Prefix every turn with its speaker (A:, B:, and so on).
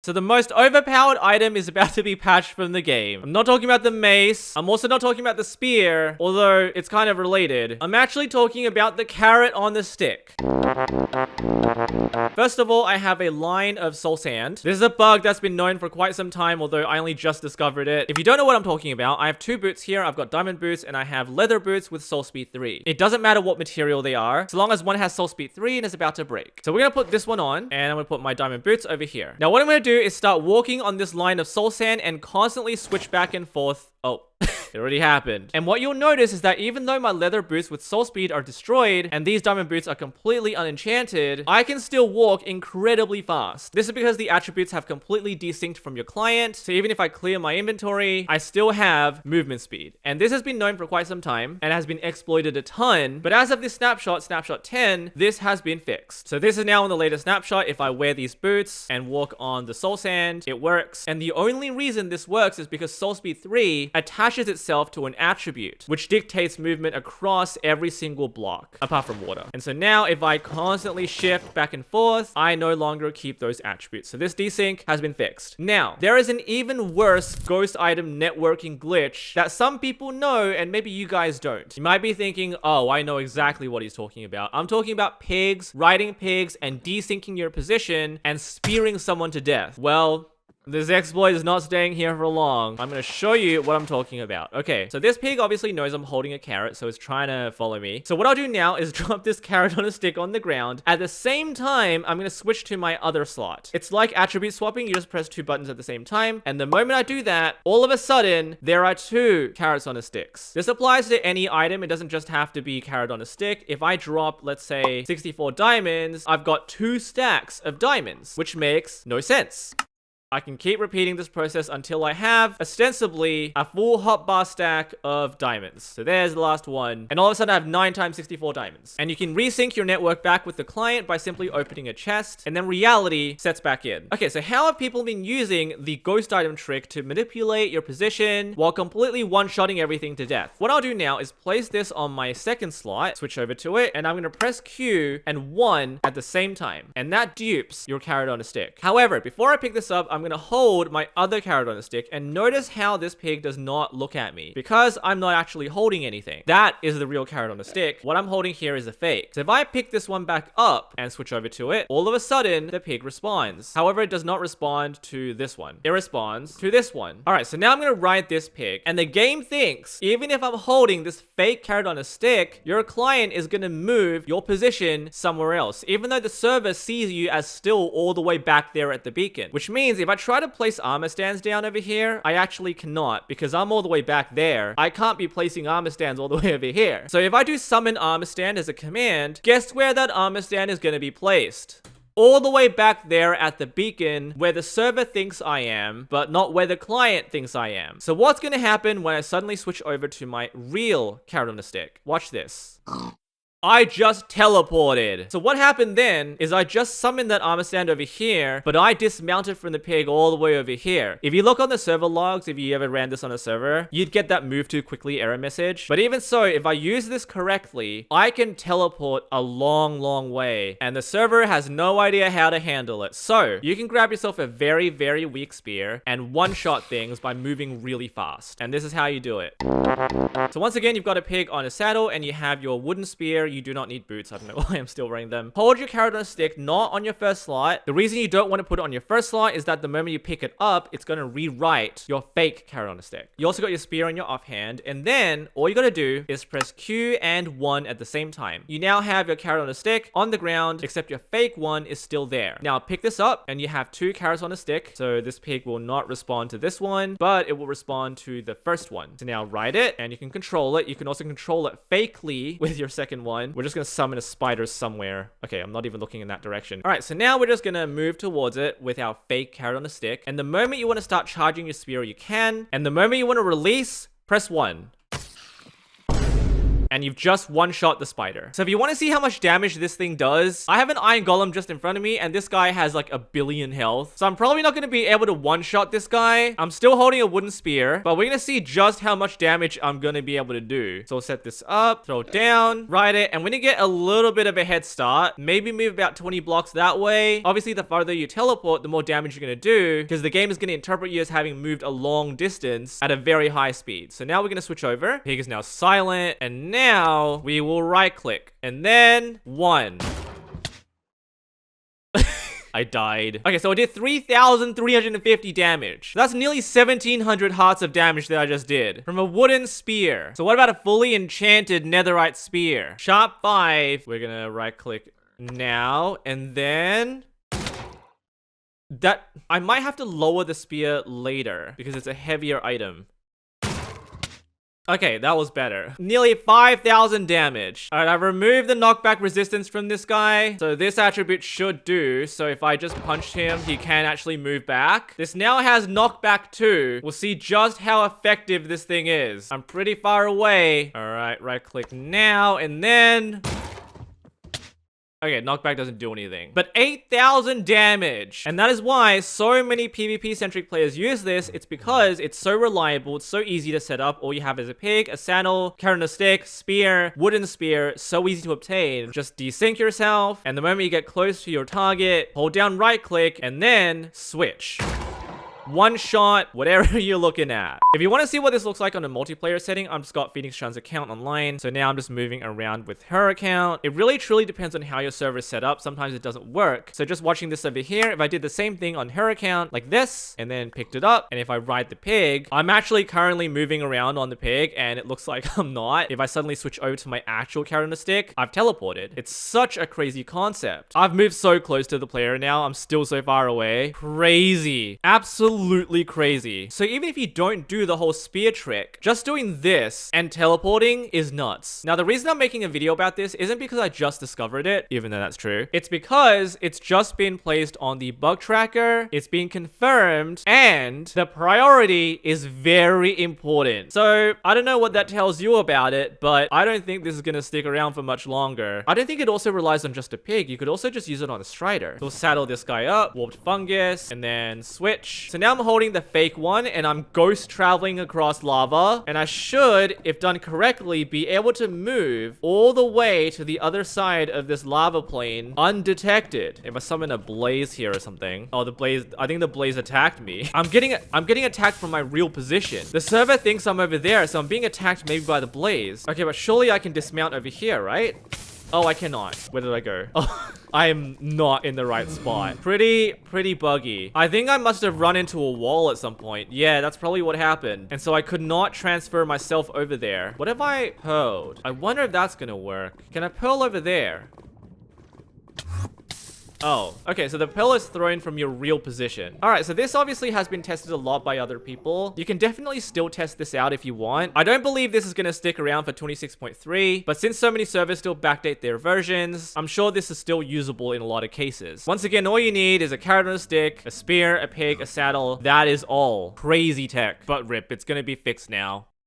A: So the most overpowered item is about to be patched from the game. I'm not talking about the mace. I'm also not talking about the spear, although it's kind of related. I'm actually talking about the carrot on the stick. First of all, I have a line of soul sand. This is a bug that's been known for quite some time, although I only just discovered it. If you don't know what I'm talking about, I have two boots here. I've got diamond boots and I have leather boots with soul speed 3. It doesn't matter what material they are, so long as one has soul speed 3 and is about to break. So we're gonna put this one on and I'm gonna put my diamond boots over here. Now what I'm gonna do is start walking on this line of soul sand and constantly switch back and forth. Oh, it already happened. And what you'll notice is that even though my leather boots with soul speed are destroyed and these diamond boots are completely unenchanted, I can still walk incredibly fast. This is because the attributes have completely desynced from your client. So even if I clear my inventory, I still have movement speed. And this has been known for quite some time and has been exploited a ton. But as of this snapshot, snapshot 10, this has been fixed. So this is now in the latest snapshot. If I wear these boots and walk on the soul sand, it works. And the only reason this works is because soul speed 3 attaches itself to an attribute, which dictates movement across every single block, apart from water. And so now if I constantly shift back and forth, I no longer keep those attributes. So this desync has been fixed. Now, there is an even worse ghost item networking glitch that some people know and maybe you guys don't. You might be thinking, oh, I know exactly what he's talking about. I'm talking about pigs, riding pigs, and desyncing your position and spearing someone to death. Well, this exploit is not staying here for long. I'm going to show you what I'm talking about. Okay, so this pig obviously knows I'm holding a carrot, so it's trying to follow me. So what I'll do now is drop this carrot on a stick on the ground. At the same time, I'm going to switch to my other slot. It's like attribute swapping. You just press two buttons at the same time. And the moment I do that, all of a sudden, there are two carrots on a stick. This applies to any item. It doesn't just have to be carrot on a stick. If I drop, let's say, 64 diamonds, I've got 2 stacks of diamonds, which makes no sense. I can keep repeating this process until I have, ostensibly, a full hotbar stack of diamonds. So there's the last one. And all of a sudden I have 9 times 64 diamonds. And you can resync your network back with the client by simply opening a chest, and then reality sets back in. Okay, so how have people been using the ghost item trick to manipulate your position while completely one-shotting everything to death? What I'll do now is place this on my second slot, switch over to it, and I'm going to press Q and 1 at the same time. And that dupes your carrot on a stick. However, before I pick this up, I'm going to hold my other carrot on a stick, and notice how this pig does not look at me because I'm not actually holding anything. That is the real carrot on a stick. What I'm holding here is a fake. So if I pick this one back up and switch over to it, all of a sudden the pig responds. However, it does not respond to this one. It responds to this one. All right, so now I'm going to ride this pig, and the game thinks even if I'm holding this fake carrot on a stick, your client is going to move your position somewhere else, even though the server sees you as still all the way back there at the beacon, which means if I try to place armor stands down over here, I actually cannot because I'm all the way back there. I can't be placing armor stands all the way over here. So if I do summon armor stand as a command, guess where that armor stand is going to be placed? All the way back there at the beacon where the server thinks I am, but not where the client thinks I am. So what's going to happen when I suddenly switch over to my real carrot on a stick? Watch this. I just teleported. So what happened then is I just summoned that armor stand over here, but I dismounted from the pig all the way over here. If you look on the server logs, if you ever ran this on a server, you'd get that move too quickly error message. But even so, if I use this correctly, I can teleport a long, long way, and the server has no idea how to handle it. So you can grab yourself a very, very weak spear and one-shot things by moving really fast. And this is how you do it. So once again, you've got a pig on a saddle and you have your wooden spear. You do not need boots. I don't know why I'm still wearing them. Hold your carrot on a stick, not on your first slot. The reason you don't want to put it on your first slot is that the moment you pick it up, it's going to rewrite your fake carrot on a stick. You also got your spear on your offhand, and then all you got to do is press Q and 1 at the same time. You now have your carrot on a stick on the ground, except your fake one is still there. Now pick this up and you have 2 carrots on a stick. So this pig will not respond to this one, but it will respond to the first one. So now ride it and you can control it. You can also control it fakely with your second one. We're just going to summon a spider somewhere. Okay, I'm not even looking in that direction. All right, so now we're just going to move towards it with our fake carrot on a stick. And the moment you want to start charging your spear, you can. And the moment you want to release, press 1. and you've just one-shot the spider. So if you want to see how much damage this thing does, I have an iron golem just in front of me, and this guy has like 1 billion health. So I'm probably not going to be able to one-shot this guy. I'm still holding a wooden spear, but we're going to see just how much damage I'm going to be able to do. So we'll set this up, throw it down, ride it, and we're going to get a little bit of a head start. Maybe move about 20 blocks that way. Obviously, the farther you teleport, the more damage you're going to do, because the game is going to interpret you as having moved a long distance at a very high speed. So now we're going to switch over. Pig is now silent, and now we will right click, and then 1. I died. Okay, so I did 3,350 damage. That's nearly 1,700 hearts of damage that I just did from a wooden spear. So what about a fully enchanted netherite spear? Sharp 5. We're gonna right click now, and then that I might have to lower the spear later because it's a heavier item. Okay, that was better. Nearly 5,000 damage. All right, I've removed the knockback resistance from this guy. So this attribute should do. So if I just punched him, he can actually move back. This now has knockback too. We'll see just how effective this thing is. I'm pretty far away. All right, right click now, and then... Okay, knockback doesn't do anything. But 8,000 damage. And that is why so many PvP-centric players use this. It's because it's so reliable, it's so easy to set up. All you have is a pig, a saddle, carrot on a stick, spear, wooden spear. So easy to obtain. Just desync yourself, and the moment you get close to your target, hold down right click, and then switch. One shot, whatever you're looking at. If you want to see what this looks like on a multiplayer setting, I'm Scott Phoenix Chan's account online. So now I'm just moving around with her account. It really truly depends on how your server is set up. Sometimes it doesn't work. So just watching this over here, if I did the same thing on her account like this, and then picked it up, and if I ride the pig, I'm actually currently moving around on the pig, and it looks like I'm not. If I suddenly switch over to my actual carrot on a stick, I've teleported. It's such a crazy concept. I've moved so close to the player now. I'm still so far away. Crazy. Absolutely crazy. So even if you don't do the whole spear trick, just doing this and teleporting is nuts. Now, the reason I'm making a video about this isn't because I just discovered it, even though that's true. It's because it's just been placed on the bug tracker, it's been confirmed, and the priority is very important. So I don't know what that tells you about it, but I don't think this is gonna stick around for much longer. I don't think it also relies on just a pig. You could also just use it on a strider. We'll saddle this guy up, warped fungus, and then switch. So now I'm holding the fake one, and I'm ghost traveling across lava, and I should, if done correctly, be able to move all the way to the other side of this lava plane undetected. If I summon a blaze here or something. Oh, the blaze, I think the blaze attacked me. I'm getting attacked from my real position. The server thinks I'm over there, so I'm being attacked maybe by the blaze. Okay, but surely I can dismount over here, right? Oh, I cannot. Where did I go? Oh, I am not in the right spot. Pretty buggy. I think I must have run into a wall at some point. Yeah, that's probably what happened. And so I could not transfer myself over there. What if I pearled? I wonder if that's gonna work. Can I pearl over there? Oh, okay, so the pearl is thrown from your real position. All right, so this obviously has been tested a lot by other people. You can definitely still test this out if you want. I don't believe this is going to stick around for 26.3, but since so many servers still backdate their versions, I'm sure this is still usable in a lot of cases. Once again, all you need is a carrot on a stick, a spear, a pig, a saddle. That is all. Crazy tech. But rip, it's going to be fixed now.